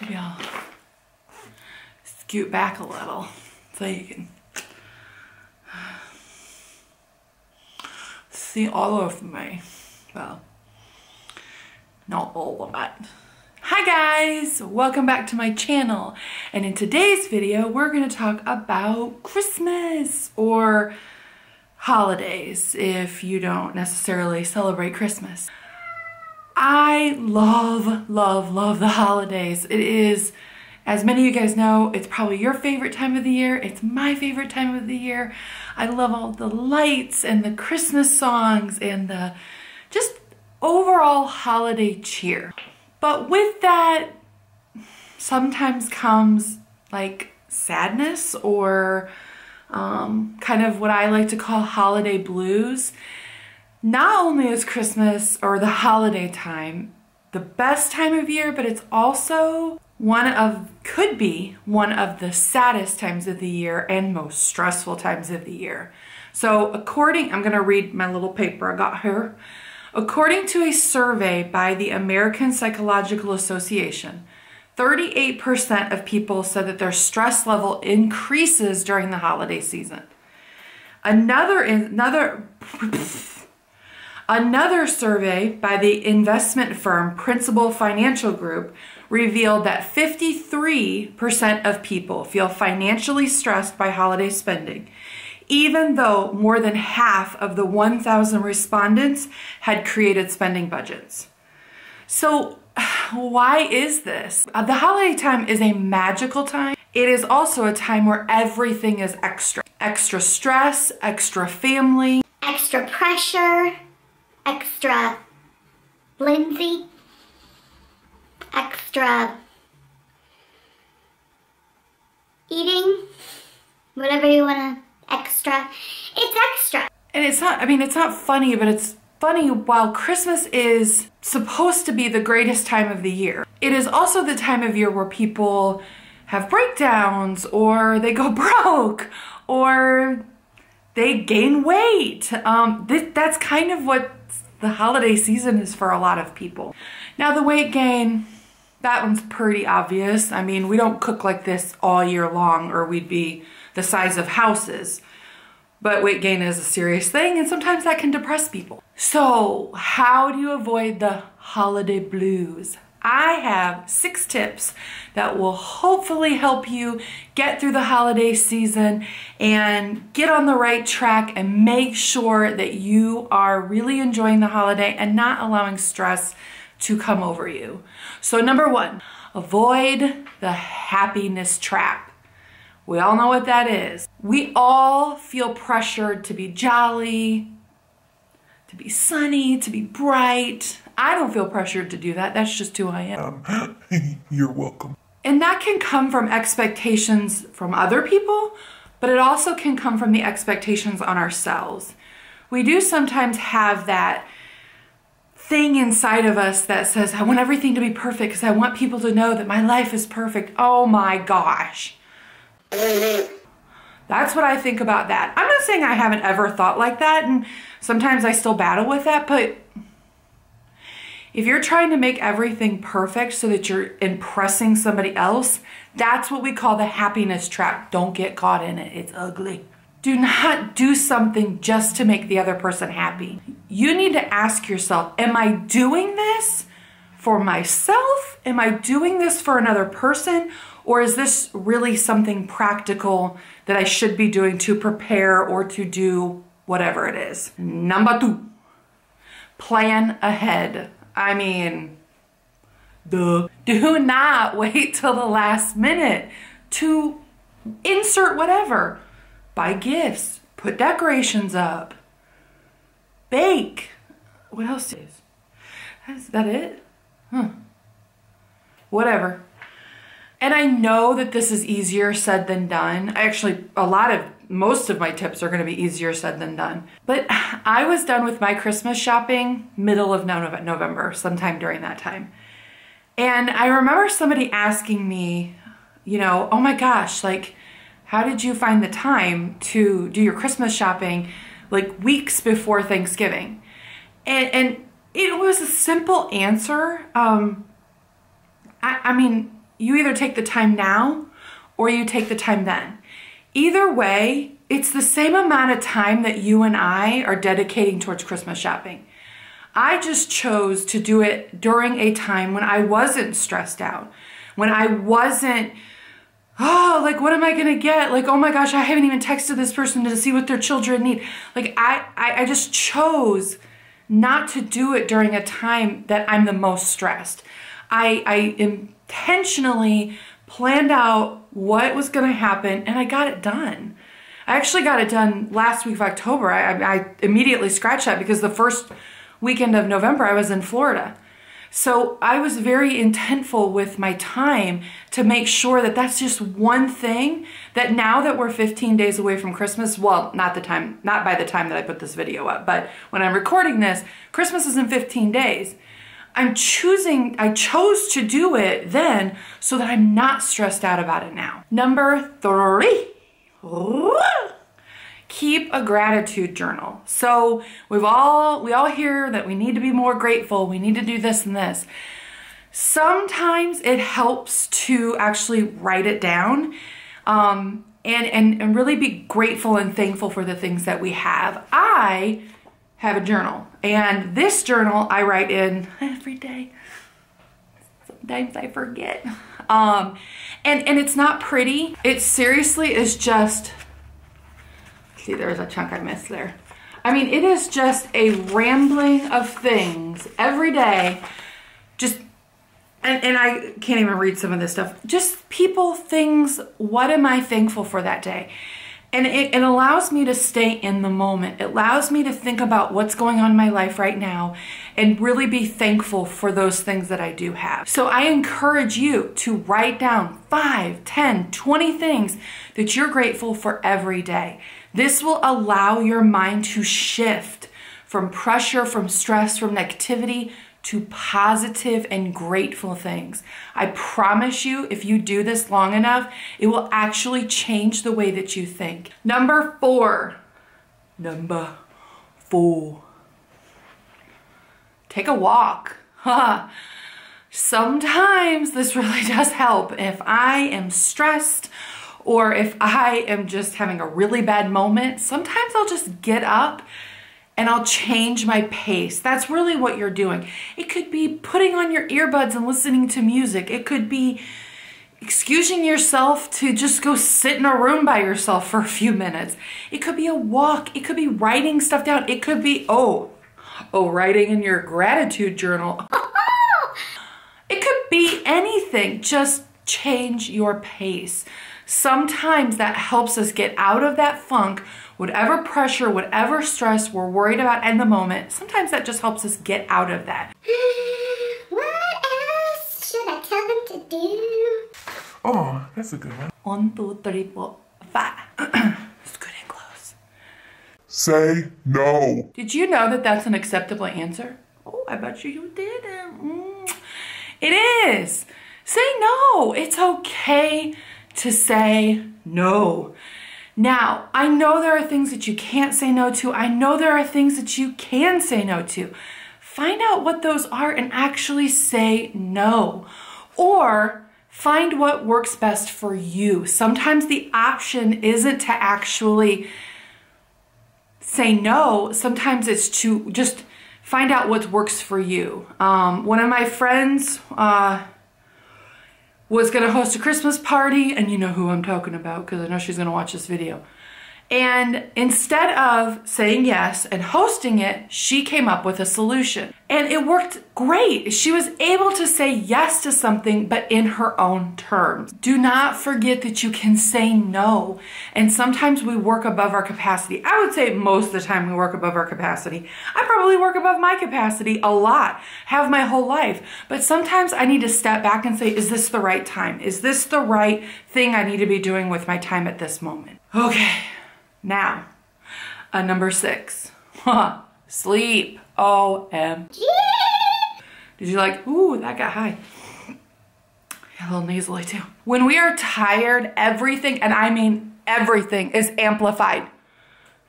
Maybe I'll scoot back a little so you can see all of me. Well, not all of it. Hi guys, welcome back to my channel. And in today's video, we're gonna talk about Christmas or holidays if you don't necessarily celebrate Christmas. I love, love, love the holidays. It is, as many of you guys know, it's probably your favorite time of the year. It's my favorite time of the year. I love all the lights and the Christmas songs and the just overall holiday cheer. But with that sometimes comes like sadness or kind of what I like to call holiday blues. Not only is Christmas or the holiday time the best time of year, but it's also could be one of the saddest times of the year and most stressful times of the year. So I'm gonna read my little paper I got here. According to a survey by the American Psychological Association, 38% of people said that their stress level increases during the holiday season. Another survey by the investment firm Principal Financial Group revealed that 53% of people feel financially stressed by holiday spending, even though more than half of the 1,000 respondents had created spending budgets. So why is this? The holiday time is a magical time. It is also a time where everything is extra. Extra stress, extra family, extra pressure, extra Lindsey, extra eating, whatever you want to extra. It's extra. And it's not funny, but it's funny while Christmas is supposed to be the greatest time of the year. It is also the time of year where people have breakdowns or they go broke or they gain weight. That's kind of what the holiday season is for a lot of people. Now the weight gain, that one's pretty obvious. I mean, we don't cook like this all year long or we'd be the size of houses. But weight gain is a serious thing and sometimes that can depress people. So how do you avoid the holiday blues? I have 6 tips that will hopefully help you get through the holiday season and get on the right track and make sure that you are really enjoying the holiday and not allowing stress to come over you. So number 1, avoid the happiness trap. We all know what that is. We all feel pressured to be jolly, to be sunny, to be bright. I don't feel pressured to do that. That's just who I am. You're welcome. And that can come from expectations from other people, but it also can come from the expectations on ourselves. We do sometimes have that thing inside of us that says, I want everything to be perfect because I want people to know that my life is perfect. Oh my gosh. That's what I think about that. I'm not saying I haven't ever thought like that, and sometimes I still battle with that, but if you're trying to make everything perfect so that you're impressing somebody else, that's what we call the happiness trap. Don't get caught in it. It's ugly. Do not do something just to make the other person happy. You need to ask yourself, am I doing this for myself? Am I doing this for another person? Or is this really something practical that I should be doing to prepare or to do whatever it is? Number 2, plan ahead. I mean, duh. Do not wait till the last minute to insert whatever. Buy gifts, put decorations up, bake. What else is that it? Whatever. And I know that this is easier said than done. Actually, most of my tips are gonna be easier said than done. But I was done with my Christmas shopping middle of November, sometime during that time. And I remember somebody asking me, you know, oh my gosh, like, how did you find the time to do your Christmas shopping like weeks before Thanksgiving? And it was a simple answer. I mean, you either take the time now or you take the time then. Either way, it's the same amount of time that you and I are dedicating towards Christmas shopping. I just chose to do it during a time when I wasn't stressed out, when I wasn't, oh, like, what am I gonna get? Like, oh my gosh, I haven't even texted this person to see what their children need. Like, I just chose not to do it during a time that I'm the most stressed. I intentionally planned out what was gonna happen and I got it done. I actually got it done last week of October. I immediately scratched that because the first weekend of November I was in Florida. So I was very intentful with my time to make sure that that's just one thing that now that we're 15 days away from Christmas, well, not by the time that I put this video up, but when I'm recording this, Christmas is in 15 days. I chose to do it then so that I'm not stressed out about it now. Number 3, keep a gratitude journal. So we all hear that we need to be more grateful. We need to do this and this. Sometimes it helps to actually write it down and really be grateful and thankful for the things that we have. I have a journal, and this journal I write in every day. Sometimes I forget. And it's not pretty. It seriously is just, see, there's a chunk I missed there. I mean, it is just a rambling of things every day. Just, and I can't even read some of this stuff. Just people, things, what am I thankful for that day? And it allows me to stay in the moment. It allows me to think about what's going on in my life right now and really be thankful for those things that I do have. So I encourage you to write down 5, 10, 20 things that you're grateful for every day. This will allow your mind to shift from pressure, from stress, from negativity to positive and grateful things. I promise you, if you do this long enough, it will actually change the way that you think. Number 4. Take a walk. Sometimes this really does help. If I am stressed or if I am just having a really bad moment, sometimes I'll just get up and I'll change my pace. That's really what you're doing. It could be putting on your earbuds and listening to music. It could be excusing yourself to just go sit in a room by yourself for a few minutes. It could be a walk. It could be writing stuff down. It could be, writing in your gratitude journal. It could be anything. Just change your pace. Sometimes that helps us get out of that funk, whatever pressure, whatever stress we're worried about in the moment. Sometimes that just helps us get out of that. What else should I tell them to do? Oh, that's a good one. 1, 2, 3, 4, 5. It's good and close. Say no. Did you know that that's an acceptable answer? Oh, I bet you didn't. It is. Say no. It's okay to say no. Now, I know there are things that you can't say no to. I know there are things that you can say no to. Find out what those are and actually say no. Or find what works best for you. Sometimes the option isn't to actually say no. Sometimes it's to just find out what works for you. One of my friends was gonna host a Christmas party, and you know who I'm talking about because I know she's gonna watch this video. And instead of saying yes and hosting it, she came up with a solution. And it worked great. She was able to say yes to something, but in her own terms. Do not forget that you can say no. And sometimes we work above our capacity. I would say most of the time we work above our capacity. I probably work above my capacity a lot, have my whole life. But sometimes I need to step back and say, is this the right time? Is this the right thing I need to be doing with my time at this moment? Okay. Now, number 6, sleep. OMG. Did you like, ooh, that got high. A little nasally too. When we are tired, everything, and I mean everything, is amplified.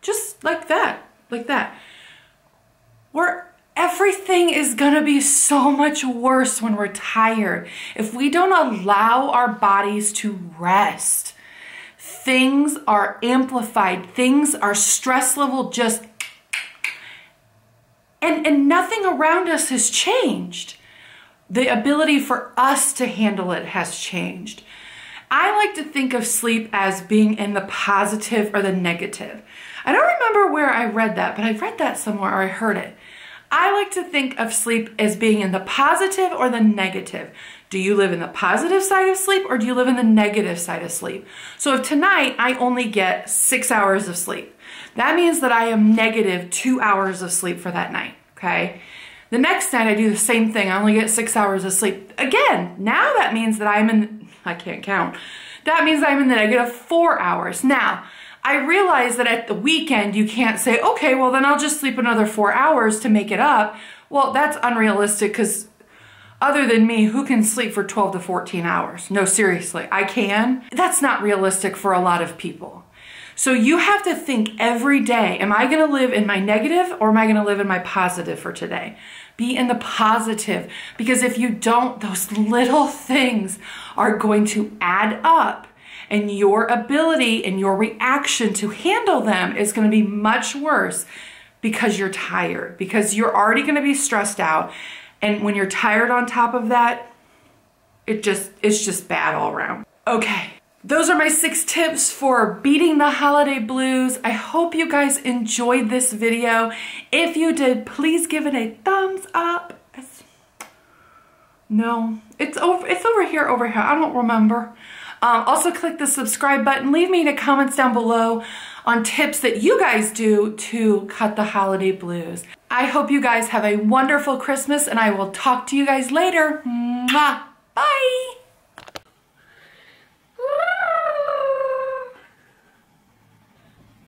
Just like that, like that. everything is gonna be so much worse when we're tired. If we don't allow our bodies to rest, things are amplified, our stress level just, and nothing around us has changed. The ability for us to handle it has changed. I like to think of sleep as being in the positive or the negative. I don't remember where I read that, but I read that somewhere or I heard it. I like to think of sleep as being in the positive or the negative. Do you live in the positive side of sleep or do you live in the negative side of sleep? So if tonight I only get 6 hours of sleep, that means that I am negative 2 hours of sleep for that night, okay? The next night I do the same thing. I only get 6 hours of sleep. Again, now that means that I'm in, I can't count. That means I'm in the negative 4 hours. Now, I realize that at the weekend, you can't say, okay, well then I'll just sleep another 4 hours to make it up. Well, that's unrealistic because other than me, who can sleep for 12 to 14 hours? No, seriously, I can. That's not realistic for a lot of people. So you have to think every day, am I gonna live in my negative or am I gonna live in my positive for today? Be in the positive, because if you don't, those little things are going to add up. And your ability and your reaction to handle them is going to be much worse because you're tired, because you're already going to be stressed out. And when you're tired on top of that, it's just bad all around. Okay, those are my 6 tips for beating the holiday blues. I hope you guys enjoyed this video. If you did, please give it a thumbs up. No, it's over here. I don't remember. Also click the subscribe button. Leave me the comments down below on tips that you guys do to cut the holiday blues. I hope you guys have a wonderful Christmas and I will talk to you guys later. Mwah. Bye.